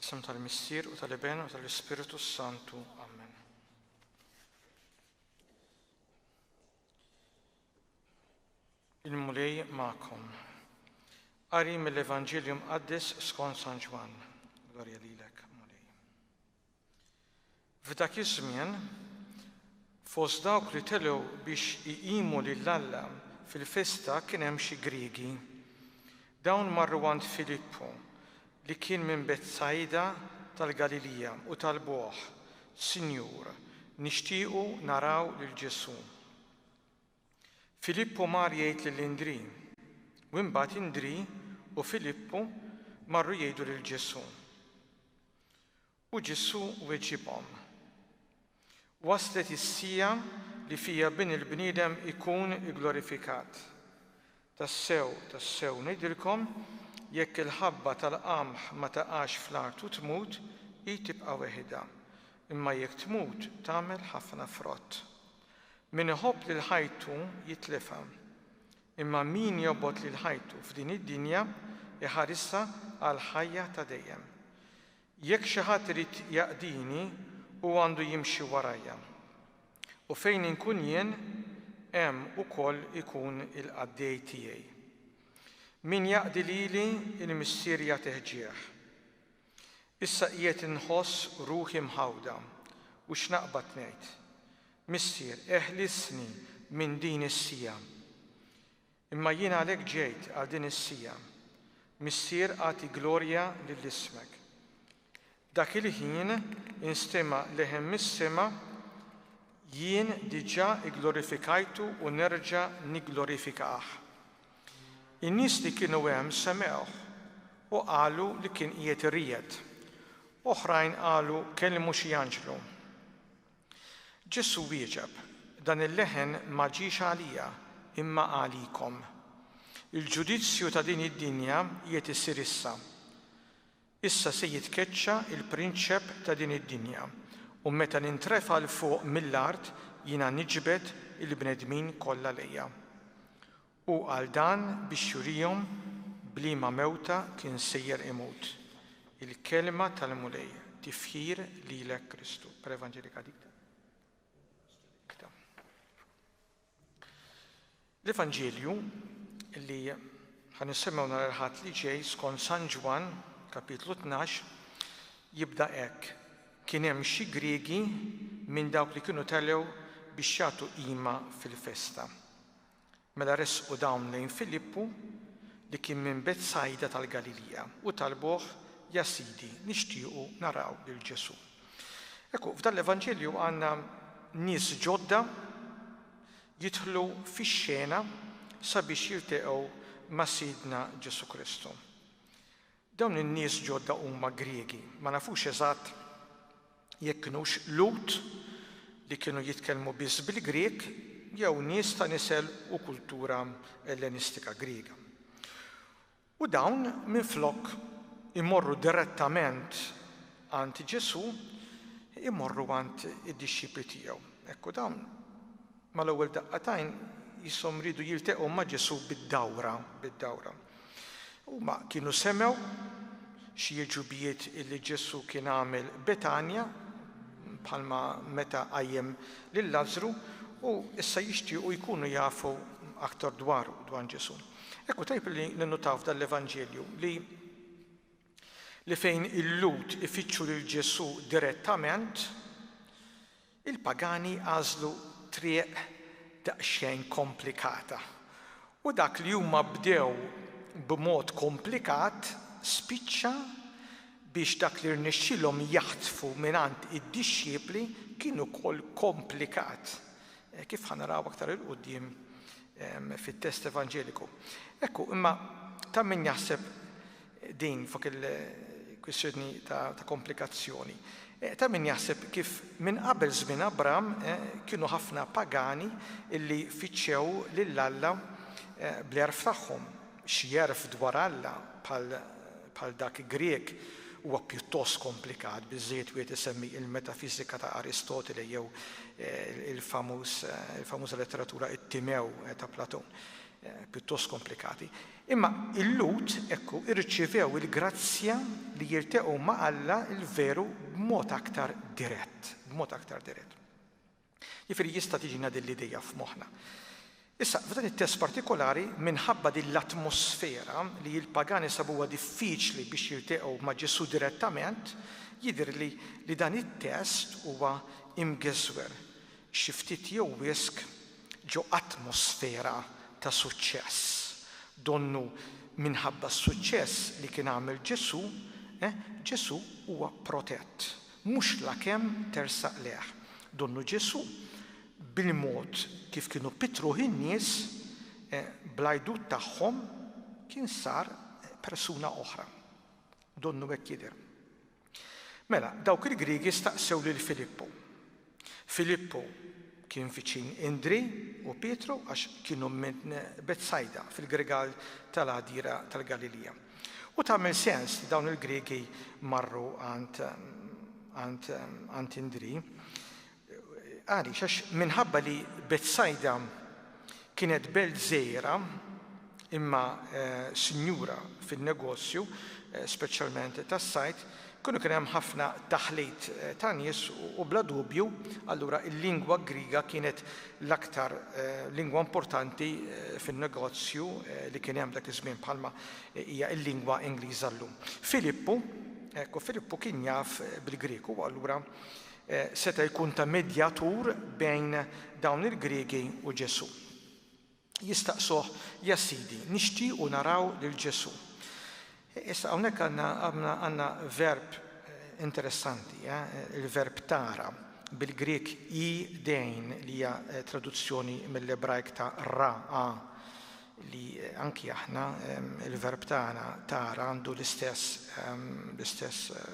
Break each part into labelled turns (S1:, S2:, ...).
S1: Isem tal-Missier u tal-Iben u tal-Ispiritu Santu. Amen. Il-mulej ma'kom. Qari mill-Evanġeljum Qaddis skont San Ġwan. Glorja lilek, mulej. F'dak iż-żmien, fost dawk li telgħu biex iqimu lill-Alla fil-festa kien hemm xi Griegi. Dawn marru għand Filippu li kien minn Betsajda tal-Galilija u talbuh, Sinjur, nixtiequ naraw lil Ġesu. Filippu mar jgħid lill-Indri, u imbagħad Indri u Filippu marru jgħidu lil Ġesu. U Ġesu weġibhom. Waslet is-sija li fiha bin il-bniedem ikun glorifikat. Tassew ngħidilkom, jekk il-ħabba tal-qamħ ma taqax fl-art u tmut, hi tibqa' weħida, imma jekk tmut tagħmel ħafna frott. Min iħobb lil ħajtu jitlifha, imma min jobgħod lil ħajtu f'din id-dinja iħarisha għal ħajja ta' dejjem. Jekk xi ħadd irid jaqdini u għandu jimxi warajja. U fejn inkun jien, hemm ukoll ikun il-qaddej tiegħi. Min jaqdi lili il-missier jagħtih ġieħ. Issa qiegħed inħoss ruħi mħawda u x'naqbad ngħid. Missier, eħlisni minn din is-sija. Imma jien għalhekk ġejt għal din is-sija. Missier għati glorja lill-ismek. Dak il-ħin instema' leħen mis-sema jien diġà igglorifikajtu u nerġa' nigglorifikah. In-nies li kienu hemm semgħuh u qalu li kien qiegħed iried. Oħrajn qalu kellmu xi anġlu. Ġesu wieġeb, dan il-leħen ma ġiex għalija imma għalikom. Il-ġudizzju ta' din id-dinja qiegħed isir issa. Issa se jitkeċċa il-prinċep ta' din id-dinja u meta nintrefa' l fuq mill-art jiena niġbed il-bnedmin kollha lejja. U għal dan biex jurihom bliema mewta kien sejjer imut. Il-kelma tal-mulej tifħir lilek Kristu. Per-Evanġelika dikta. L-Evanġelju li ħanissemgħu nhar il-Ħadd li ġej skont San Ġwan, kapitlu 12, jibda hekk. Kien hemm xi Griegi minn dawk li kienu telgħu biex jagħtu qima fil-festa. Mela resqu dawn lejn Filippu li kien minn Betsajda tal-Galilija u talbuh, ja Sidi, nixtiequ naraw lil Ġesu. Ekku, f'dan l-Evanġelju għandna nies ġodda jidħlu fix-xena sabiex jiltaqgħu ma' Sidna Ġesu Kristu. Dawn in-nies ġodda huma Griegi, ma nafux eżatt jekk kienux Lut li kienu jitkellmu biss bil-Grieg jew nies ta' nisel u kultura ellenistika Griega. U dawn minflok imorru direttament għand Ġesu, imorru għand id-dixxipli tiegħu. Ekku dawn mal-ewwel daqqatajn jisom ridu jiltaqgħu ma' Ġesu bid-dawra. Huma kienu semgħu xi ġubijiet illi Ġesu kien għamel Betanja bħalma meta qajjem lil Lażru u issa jixtiequ jkunu jafu aktar dwar Ġesu. Ekku tajb li ninnotaw f'dan l-Evanġelju li fejn il-Lut ifittxu lil Ġesu direttament, il-pagani għażlu triq daqsxejn komplikata. U dak li huma bdew b'mod komplikat spiċċa biex dak li rnexxilhom jaħtfu mingħand id-dixxiepli kienu wkoll komplikat. Kif ħanaraw aktar il-qudiem fit-test Evanġeliku. Ekku, imma ta' min jaħseb din fuq il-kwistjoni ta' komplikazzjoni. Ta' min jaħseb kif minn qabel żmien Abraham kienu ħafna pagani illi fittxew lill-Alla bl-erf tagħhom. Xi jerf dwar Alla bħal dak Grieg huwa pjuttost komplikat, biżżejjed wieħed isemmi il-metafiżika ta' Aristotele jew il-famuża letteratura it-Timew ta' Platon. pjuttost komplikati. Imma il-Lut ekku irċivew il-grazzja li jiltaqgħu ma' Alla il-veru b'mod aktar dirett, Jifieri jista' tiġina din l-idea f'moħħna. Issa, f'dan it-test partikolari, minħabba din l-atmosfera li l-pagani sabuha diffiċli biex jiltaqgħu ma' Ġesu direttament, jidher li dan it-test huwa imgeżwer xi ftit jew wisq ġo atmosfera ta' suċċess. Donnu minħabba s-suċċess li kien għamel Ġesu, Ġesu huwa protett, mhux lakemm tersaq leħ. Donnu Ġesu bil-mod kif kienu pitruh in-nies bl-għajdut tagħhom kien sar persuna oħra. Donnu hekk jidher. Mela, dawk il-Griegi staqsew lil Filippu. Filippu kien viċin Indri u Pietru għax kienu minn Betsajda fil-Gregal tal-għadira tal-Galilija. U tagħmel sens li dawn il-Griegi marru għand Indri. Għaliex għax minħabba li Betsajda kienet belt żgħira imma sinjura fin-negozju, speċjalment tas-sajt, kienu kien hemm ħafna taħlit ta' nies u bla dubju, allura il-lingwa Griega kienet l-aktar lingwa importanti fin-negozju li kien hemm dak iż-żmien bħalma hija l-lingwa Ingliża llum. Filippu kien jaf bil-Grieku, allura seta' jkun ta' medjatur bejn dawn il-Griegi u Ġesu. Jistaqsuh, ja Sidi, nixtiequ naraw lil Ġesu. Issa hawnhekk għandna verb interessanti, il-verb tara bil-Grieg idejn li hija traduzzjoni mill-Ebrajk ta' ra'a li anki aħna il-verb tagħna tara għandu l-istess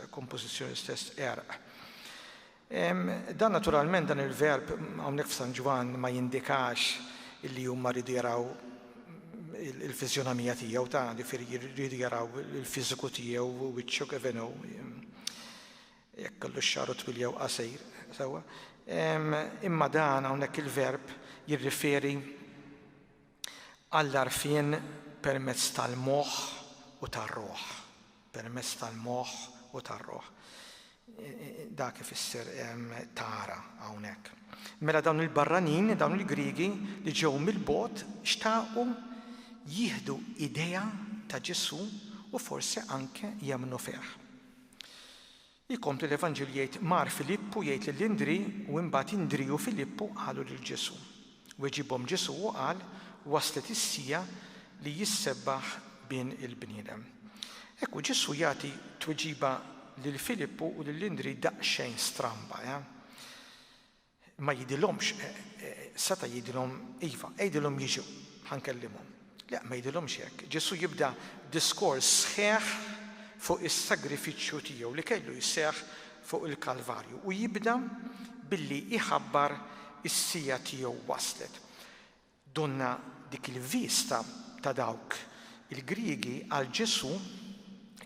S1: kompożizzjoni, l-istess erq. Dan naturalment dan il-verb hawnhekk f'San Ġwan ma jindikax illi huma rridu jaraw il-fiżjonomija tiegħu ta' jifieri jridu jaraw il-fiżiku tiegħu u wiċċu kif inhu jekk kellu x-xahru twil jew qasir sewwa. Imma dan hawnhekk il-verb jirriferi għall-għarfien permezz tal-moħħ u tar-ruħ. Permezz tal-moħħ u tar-ruħ. Dak ifisser tara hawnhekk. Mela dawn il-barranin, dawn il-Griegi li ġew mill-bogħod xtaqu jieħdu idea ta' Ġesu u forsi anke jemmnu fih. Jikompli l-Evanġelju jgħid mar Filippu jgħid lill-Indri u mbagħad Indri u Filippu qalu lil Ġesu. Weġibhom Ġesu u qal waslet is-sija li jissebbaħ bejn il-bniedem. Ekku Ġesu jagħti tweġiba lil Filippu u lill-Indri daqsxejn stramba. Ma jidilhomx, seta' jidilhom iva, jgħidilhom jiġu ħankellimhom. Le, ma jidilhomx hekk. Ġesu jibda diskors sħiħ fuq is-sagrifiċċju tiegħu li kellu jseħħ fuq il-Kalvarju u jibda billi iħabbar is-sija tiegħu waslet. Donna dik il-vista ta' dawk il-Griegi għal Ġesu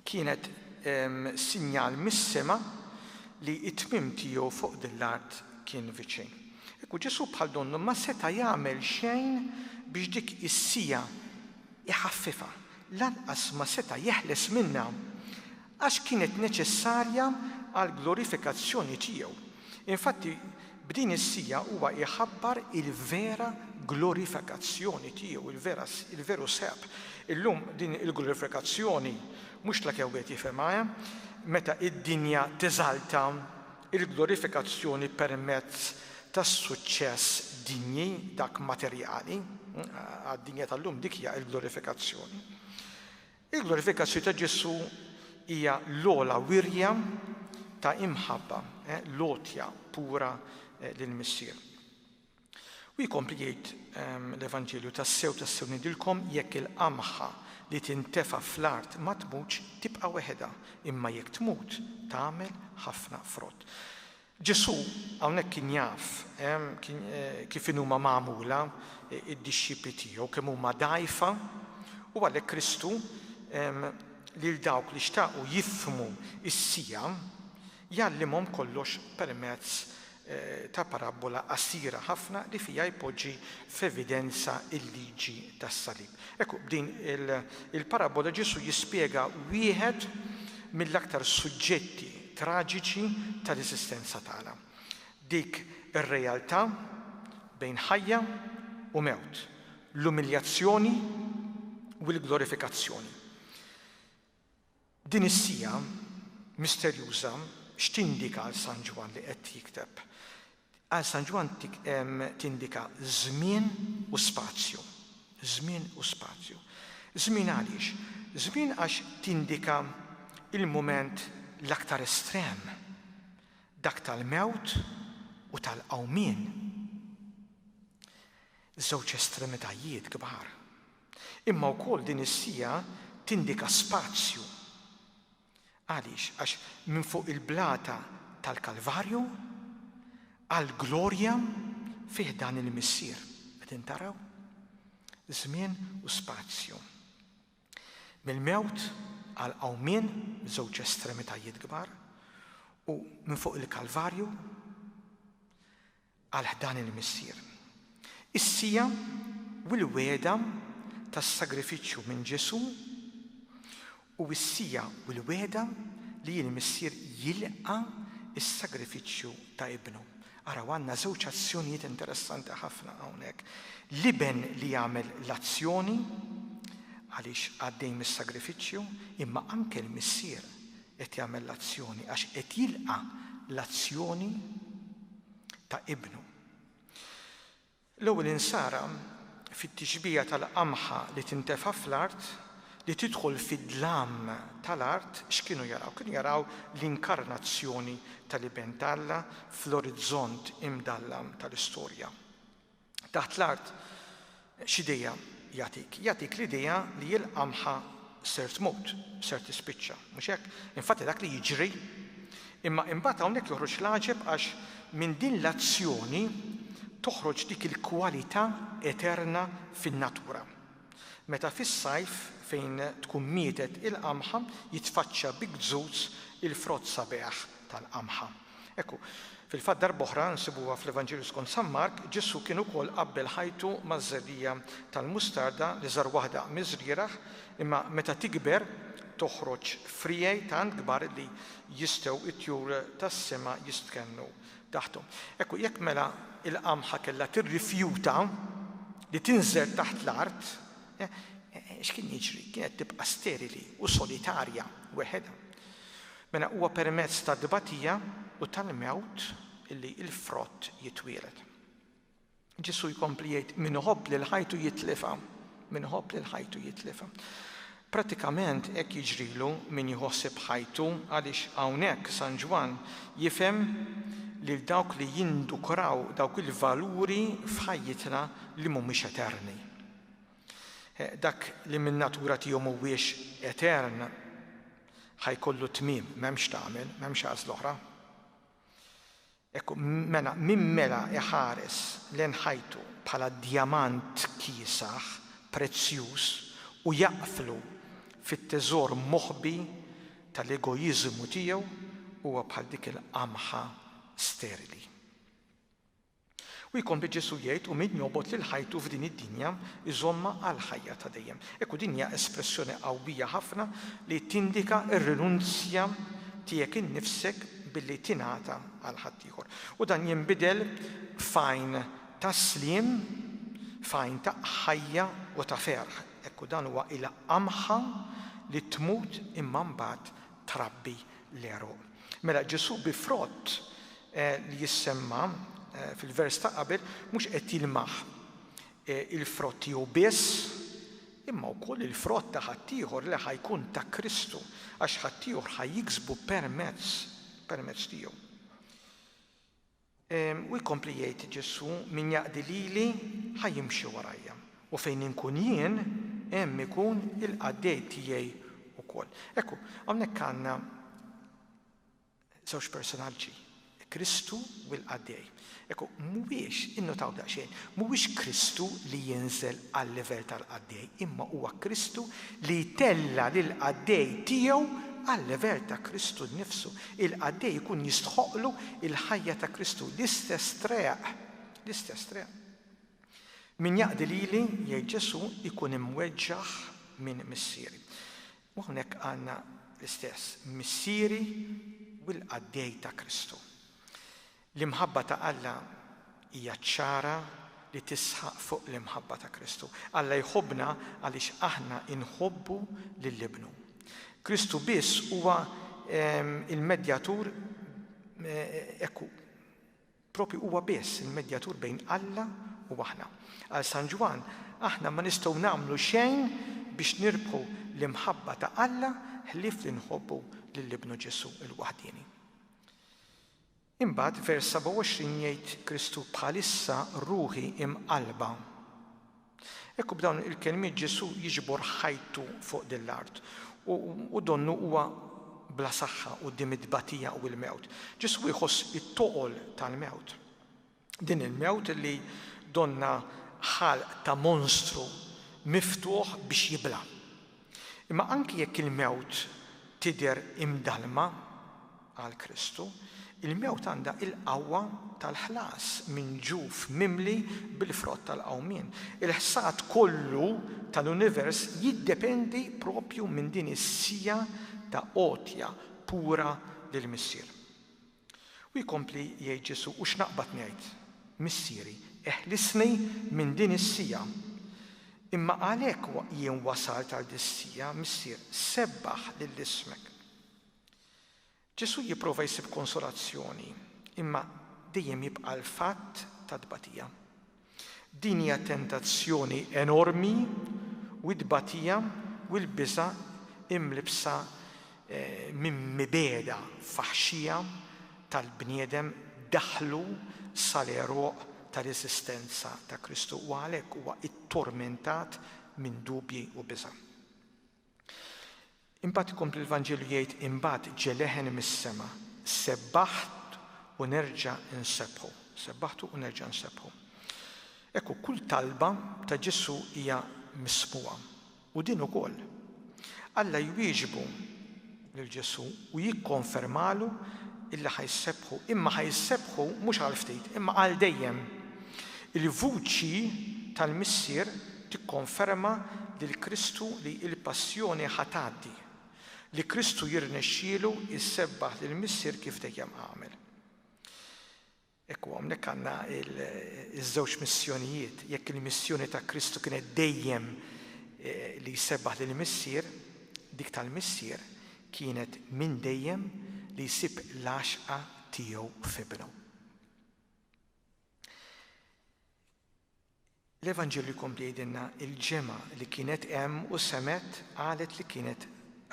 S1: kienet sinjal mis-sema li t-tmiem tiegħu fuq din l-art kien viċin. Ekku Ġesu bħal donnu ma seta' jagħmel xejn biex dik is-sija iħaffifha. Lanqas ma seta' jeħles minnha għax kienet neċessarja għal glorifikazzjoni tiegħu. Infatti b'din is-sija huwa jħabbar il-vera glorifikazzjoni tiegħu, il-veru seb. Illum din il-glorifikazzjoni mhux la kew qed jifhemha, meta id-dinja teżalta il-glorifikazzjoni permezz tas-suċċess dinji dak materjali, għad-dinja tal-lum dik hija l-glorifikazzjoni. Il-glorifikazzjoni ta' Ġesu hija l-ogħla wirja ta' imħabba, lotja pura lill-Missier. U jkompli jgħid l-Evanġelju tassew nidilkom jekk il-qamħa li tintefa' fl-art ma tmutx tibqa' weħeda, imma jekk tmut tagħmel ħafna frott. Ġesu hawnhekk kien jaf kif huma magħmula id-dixxipli tiegħu kemm huma dgħajfa u għalhekk Kristu lil dawk li xtaqu jifhmu s-sija jgħallimhom kollox permezz ta' parabola qasira ħafna li fija jpoġġi f'evidenza il-liġi tas-salib. Ekku, b'din il-parabola Ġesu jispjega wieħed mill-aktar suġġetti traġiċi tal-esistenza tagħna. Dik ir-realtà bejn ħajja u mewt, l-umiljazzjoni u l-glorifikazzjoni. Din is-sija misterjuża x'tindika għal San Ġwan li qed jikteb. Għal San Ġwan tindika żmien u spazju. Żmien u spazju. Żmien għaliex? Żmien għax tindika il-mument l-aktar estrem, dak tal-mewt u tal-qawmien. Żewġ estremitajiet kbar. Imma wkoll din is-sija tindika spazju. Għaliex? Għax minn fuq il-blata tal-Kalvarju għal-glorja fih dan il-missier. Qegħdin taraw? Żmien u spazju. Mill-mewt għal-qawmien, żewġ estremitajiet kbar, u minn fuq il-Kalvarju għal-ħdan il-missier. Is-sija u l-weda tas-sagrifiċċju minn Ġesu u s-sija u l-weda li l-missier jilqa' is-sagrifiċċju ta' ibnu. Araw għandna żewġ azzjonijiet interessanti ħafna hawnhekk. L-iben li jagħmel l-azzjoni għaliex għaddej mis-sagrifiċċju, imma anke l-missier qed jagħmel l-azzjoni għax qed jilqa' l-azzjoni ta' ibnu. L-ewwel insara fit-tixbija tal-qamħa li tintefa' fl-art li tidħol fid-dlam tal-art x'kienu jaraw? Kienu jaraw l-inkarnazzjoni tal-iben Alla fl-orizzont imdallam tal-istorja. Taħt l-art x'idea jagħtik? Jagħtik l-idea li l-qamħa ser tmut, ser tispiċċa, mhux hekk? Infatti dak li jiġri, imma imbagħad hawnhekk joħroġ l-għaġeb għax minn din l-azzjoni toħroġ dik il-kwalità eterna fin-natura. Meta fis-sajf fejn tkun mietet il-qamħa jitfaċċa bi gżuz il-frott sabiħ tal-qamħa. Ekku, fil-fatt darb'oħra nsibuha fl-Evanġelju skont San Mark, Ġesu kien ukoll qabbel ħajtu maż-żerrija tal-mustarda li żar waħda miżrieraħ, imma meta tikber toħroġ frijej tant kbar li jistgħu it-tjur tas-sema jistkennu taħthom. Ekku, jekk mela il-qamħa kellha tirrifjuta li tinżel taħt l-art, x'kien jiġri? Kienet tibqa' sterili u solitarja weħedha. Mela huwa permezz ta' dbatija u tal-mewt illi l-frott jitwieled. Ġesu jkompli jgħid min iħobb lil ħajtu jitlifa, min iħobb lil ħajtu jitlifa. Pratikament hekk jiġrilu min jħossib ħajtu għaliex hawnhekk San Ġwan jifhem lil dawk li jindukraw dawk il-valuri f'ħajjitna li mhumiex eterni. Dak li minn natura tiegħu mhuwiex etern ħajkollu tmiem, m'hemmx tagħmel, m'hemmx għażla oħra. Ekku, mela min mela iħares lejn ħajtu bħala djamant kiesaħ, prezzjuż u jaqflu fit-teżor moħbi tal-egoiżmu tiegħu huwa bħal dik il-qamħa sterili. U jkompli Ġesu jgħid u min jobgħod lil ħajtu f'din id-dinja iżomma għal ħajja ta' dejjem. Ekku din hija espressjoni qawwija ħafna li tindika r-rinunzja tiegħek innifsek billi tingħata għal ħadd ieħor. U dan jinbidel fajn ta' sliem, fajn ta' ħajja u ta' ferħ. Ekku dan huwa il-qamħa li tmut imma mbagħad trabbi l-eruq. Mela Ġesu bi frott li jissemma fil-vers ta' qabel mhux qed jilmaħ il-frott tiegħu biss, imma wkoll il-frott ta' ħadd ieħor li ħajkun ta' Kristu għax ħadd ieħor ħajjiksbu permezz tiegħu. U jkompli jgħid Ġesu min jaqdi lili ħajjimxi warajja u fejn inkun jien hemm ikun il-qaddej tiegħi wkoll. Ekku, hawnhekk għandna żewġ personaġġi, Kristu u l-qaddej. Ekku, mhuwiex innotaw daqsxejn, mhuwiex Kristu li jinżel għal livell tal-qaddej, imma huwa Kristu li jtella lil qaddej tiegħu għal-level ta' Kristu nnifsu. Il-qaddej ikun jistħoqlu il-ħajja ta' Kristu, l-istess treq. Min jaqdi lili, jgħid Ġesu, ikun imweġġaħ minn missieri. U hawnhekk għandna l-istess, missieri u l-qaddej ta' Kristu. L-imħabba ta' Alla hija ċara li tisħaq fuq l-imħabba ta' Kristu. Alla jħobbna għaliex aħna inħobbu lill-Ibnu. Kristu biss huwa il-medjatur, propju huwa biss il-medjatur bejn Alla u aħna. Għal San Ġwan, aħna ma nistgħu nagħmlu xejn biex nirbħu l-imħabba ta' Alla ħlief li nħobbu lill-Ibnu Ġesu il-waħdini. Imbagħad vers 27 jgħid Kristu bħalissa ruħi imqalba. Ekku b'dawn il-kelmiet Ġesu jiġbor ħajtu fuq din l-art u donnu huwa bla saħħa quddiem id-dbatija u l-mewt. Ġesu jħoss it-toqol tal-mewt. Din il-mewt li donna ħalq ta' monstru miftuħ biex jibla. Imma anki jekk il-mewt tidher imdalma għal Kristu, il-mewt għandha il-qawwa tal-ħlas minn ġuf mimli bil-frott tal-qawmien. Il-ħsad kollu tal-univers jiddependi propju minn din is-sija ta' qotja pura lill-missier. U jkompli jgħid Ġesu u x'naqbad ngħid? Missieri, eħlisni minn din is-sija. Imma għalhekk jien wasalt għal dis-sija, missier, sebbaħ lill-ismek. Ġesu jipprova jsib konsolazzjoni, imma dejjem jibqa' l-fatt ta' tbatija. Din hija tentazzjoni enormi u d-tbatija u l-biża' imlibsa minn mibeda faħxija tal-bniedem daħlu sal-eruq tal-esistenza ta' Kristu u għalhekk huwa ittormentat minn dubji u biża'. Imbagħad ikompli l-Vanġelu jgħid imbagħad ġie leħen mis-sema, sebbaħt u nerġa' nsebħu. Sebbaħtu u nerġa' nsebħu. Ekku kull talba ta' Ġesu hija mismuha u din ukoll. Alla jwieġbu lil Ġesu u jikkonfermalu illi ħajsebħu, imma ħajsebħu mhux għal ftit, imma għal dejjem. Il-vuċi tal-missier tikkonferma lil Kristu li l-passjoni ħatgħaddi, li Kristu jirnexxielu jissebbaħ lill-missier kif dejjem għamel. Ekku hawnhekk għandna iż-żewġ missjonijiet. Jekk il-missjoni ta' Kristu kienet dejjem li jsebbaħ lill-missier, dik tal-missier kienet minn dejjem li jsib l-għaxqa tiegħu f'ibnu. L-Evanġelju jkompli jgħidilna il-ġemgħa li kienet hemm u semet qalet li kienet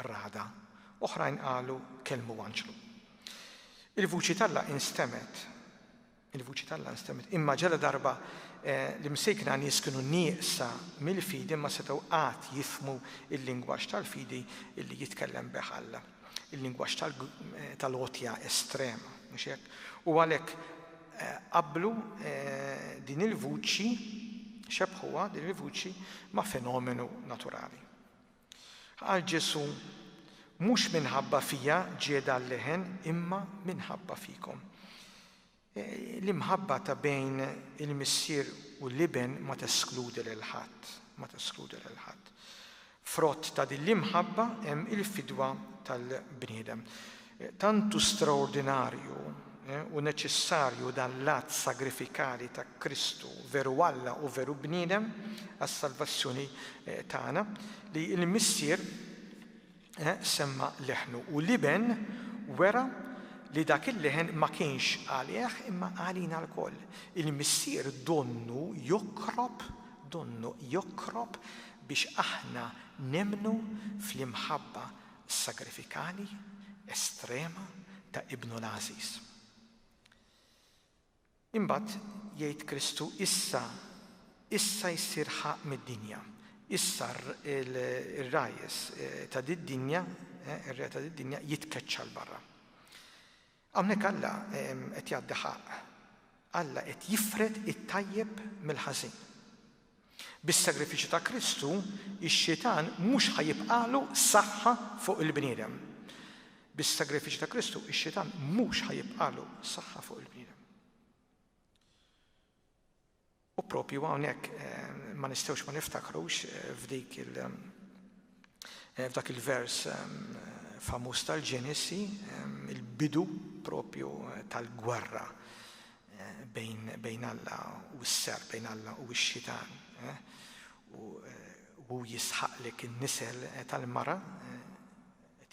S1: ragħda. Oħrajn qalu kelmu anġlu. Il-vuċi tal-Alla instemet. Imma ġala darba l-imsejkna nies kienu nieqsa mill-fidi imma setgħu qatt jifhmu il-lingwaġġ tal-fidi illi jitkellem bih Alla. Il-lingwaġġ tal-għotja estrema, mhux hekk? U għalhekk qablu din il-vuċi xebħuha din il-vuċi ma' fenomenu naturali. Qal Ġesu mhux minħabba fija ġieda l-leħen imma minħabba fikom. L-imħabba ta' bejn il-missier u l-iben ma teskludi lil ħadd. Frott ta' din l-imħabba hemm il-fidwa tal-bniedem. Tantu straordinarju u neċessarju dan l-att sagrifikali ta' Kristu veru Alla u veru bniedem għas-salvazzjoni tagħna li l-missier semma leħnu u l-iben wera li dak il-leħen ma kienx għalih imma għalina l-koll. Il-missier donnu jokrob biex aħna nemnu fl-imħabba sagrifikali estrema ta' Ibnu l-Aziz. Imbagħad jgħid Kristu issa jsir ħaq mid-dinja. Issa ir-rajes ta' did-dinja, ir-re ta' did-dinja jitkeċċa l-barra. Hawnhekk Alla qed jgħaddi ħaq. Alla qed jifred it-tajjeb mill-ħażin. Bis-sagrifiċċju ta' Kristu, ix-xitan mhux ħajibqalu saħħa fuq il-bniedem. bis-sagrifiċċju ta' Kristu ix-xitan mhux ħajibqalu saħħa fuq il-bniedem. U propju hawnhekk ma nistgħux ma niftakrux f'dak il-vers famuż tal-Ġenesi, il-bidu propju tal-gwerra bejn Alla u s-ser, bejn Alla u x-xitan. U jisħaqlek in-nisel tal-mara,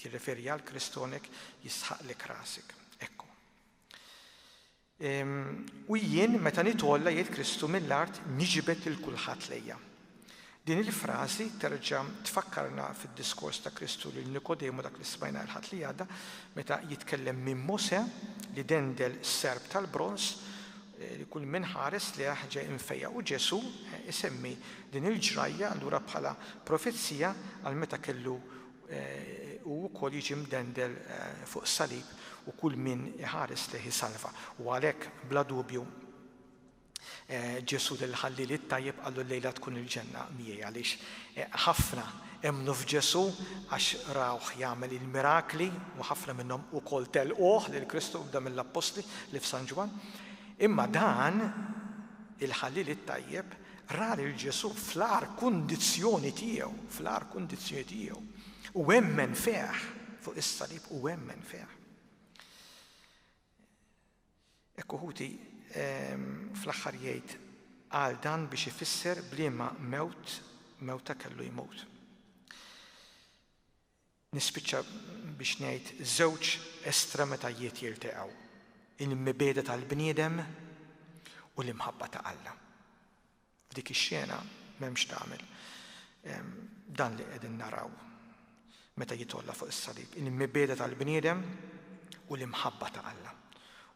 S1: jirreferi għal Kristonek, jisħaqlek rasik. Ekku. U jien meta nitwolla jgħid Kristu mill-art niġbed il kulħadd lejja. Din il-frażi terġa' tfakkarna fid-diskors ta' Kristu lil Nikodemu dak li smajna l-ħadd li għadda meta jitkellem minn Mose li dendel serb tal-bronz li kull min ħares li ġej infejja u Ġesu isemmi din il-ġrajja allura bħala profezija għal meta kellu u wkoll jiġi mdendel fuq salib u kull min iħares li jisalva. U għalhekk bla dubju Ġesu lil ħallili tajjeb qallu lejla tkun il-ġenna miegħi għaliex ħafna emnu f'Ġesu għax rawh jagħmel il-mirakli u ħafna minnhom ukoll telquh lil Kristu bda mill-Apostli li f'San Ġwan. Imma dan il-ħallili tajjeb ra lil Ġesu fl-ar kundizzjoni tiegħu, u emmen feħ fuq is-salib u emmen feħ. Ekku ħuti fl-aħħar jgħid għal dan biex ifisser bliema mewta kellu jmut. Nispiċċa biex ngħid żewġ estremitajiet jiltaqgħu. Il-mibeda tal-bniedem u l-imħabba ta' Alla. F'dik ix-xena m'hemmx tagħmel dan li qegħdin naraw meta jitwolla fuq is-salib. Il-mibeda tal-bniedem u l-imħabba ta' Alla.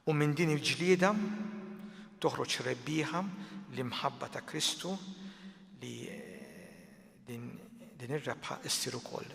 S1: U minn din il-ġlieda toħroġ rebbieħa l-imħabba ta' Kristu li din ir-rebħa issir ukoll